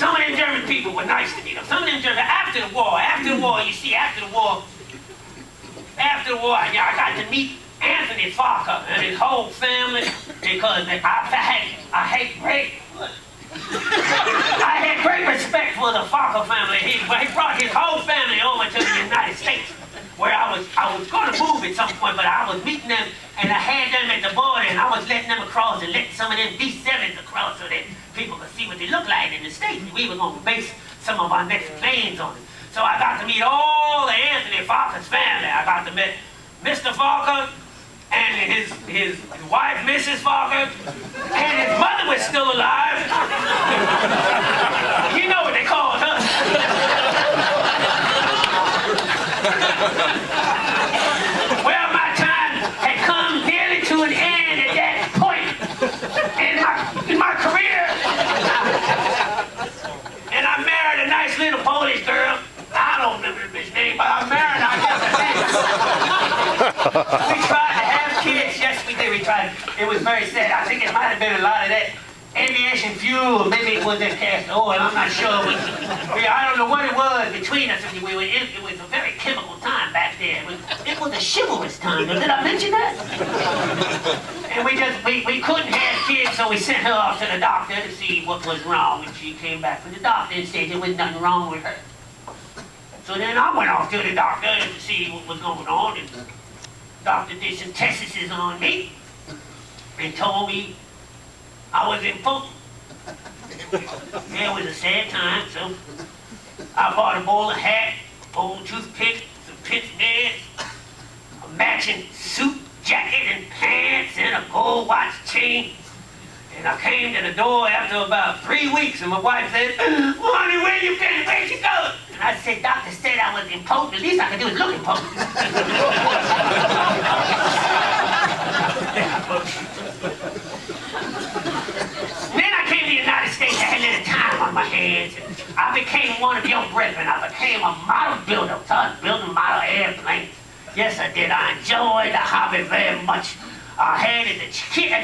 Some of them German people were nice to me. Some of them German, after the war, you see, after the war, I got to meet Anthony Farker and his whole family because I had great respect for the Farker family. He brought his whole family over to the United States, where I was going to move at some point, but I was meeting them and I had them at the border and I was letting them across and letting some of them B-7s across so that people could see what they look like in the States. We were going to base some of our next planes on it. So I got to meet all the Anthony Farker's family. I got to meet Mr. Farker and his wife, Mrs. Farker, and his mother was still alive. You know what they called her. Well, my time had come nearly to an end at that point in my career. And I married a nice little Polish girl. I don't remember his name, but I married her. We tried to have kids. Yes, we did. We tried. It was very sad. I think it might have been a lot of that aviation fuel. Maybe it was that cast oil. I'm not sure. I don't know what it was between us. It was a very chemical time back there. It was a chivalrous time. Did I mention that? And we couldn't have kids, so we sent her off to the doctor to see what was wrong. And she came back from the doctor and said there was nothing wrong with her. So then I went off to the doctor to see what was going on. And the doctor did some tests on me and told me I was impotent. It was a sad time, so I bought a bowler hat, old toothpick, some pitch beds, a matching suit, jacket, and pants, and a gold watch chain. And I came to the door after about 3 weeks, and my wife said, "Well, honey, where you been? Where'd you go?" And I said, "Doctor said I was impotent. The least I could do is look impotent." Then I came to the United States. I had a little time on my hands. And I became one of your brethren. I became a model builder. So I was building model airplanes. Yes, I did. I enjoyed the hobby very much. I had it as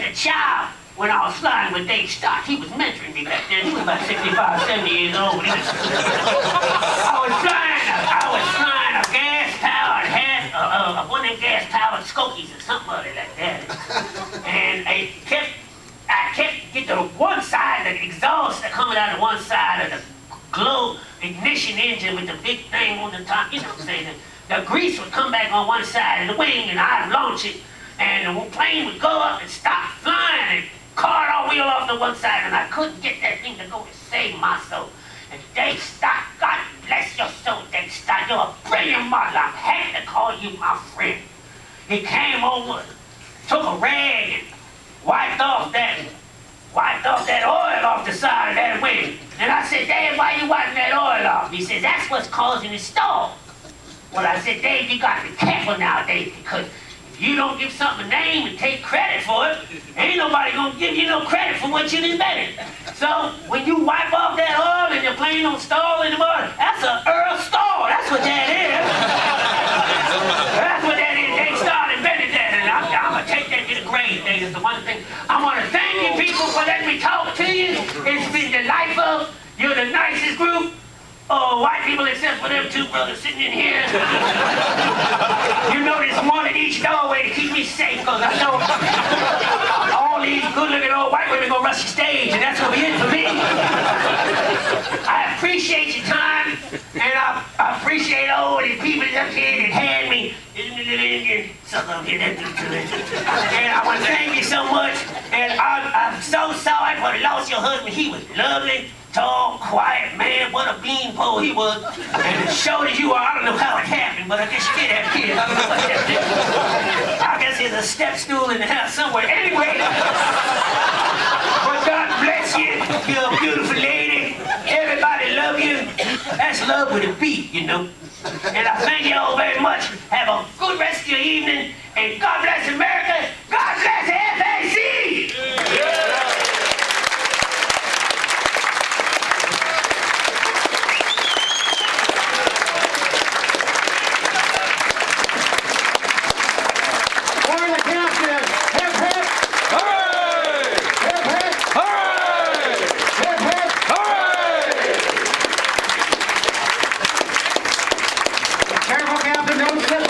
a child. When I was flying with Dave Stock, he was mentoring me back then. He was about 65, 70 years old. I was flying a gas-powered one of them gas-powered Skokies or something other like that. And I kept get to one side, the exhaust coming out of one side of the glow ignition engine with the big thing on the top. You know what I'm saying? The grease would come back on one side of the wing, and I'd launch it, and the plane would go up and stop flying. And caught our wheel off the one side, and I couldn't get that thing to go to save my soul. And Dave Stock, God bless your soul, Dave Stock, you're a brilliant model. I had to call you my friend. He came over, took a rag, and wiped off that oil off the side of that wing. And I said, "Dave, why you wiping that oil off?" He said, "That's what's causing the stall." Well, I said, "Dave, you got to be careful nowadays, because you don't give something a name and take credit for it, ain't nobody gonna give you no credit for what you invented. So when you wipe off that oil and your plane don't stall anymore, that's an Earl stall. That's what that is. That's what that is. They started invented that, and I'm gonna take that to the grave. That is the one thing. I want to thank you people for letting me talk to you. It's been delightful. You're the nicest group. Oh, white people except for them two brothers sitting in here. You know there's one at each doorway to keep me safe, because I know all these good-looking old white women gonna rush the stage, and that's gonna be it for me. I appreciate your time, and I appreciate all these people up here that had me. And I want to thank you so much, and I'm so sorry for the loss of your husband. He was lovely. Tall, quiet man, what a beanpole he was. And as short as you are, I don't know how it happened, but I guess you did have kids. I don't know what that did. I guess there's a step stool in the house somewhere. Anyway, well, God bless you. You're a beautiful lady. Everybody love you. That's love with a beat, you know. And I thank you all very much. Have a good rest of your evening. And God bless America. God bless FAC. Yeah. don't tell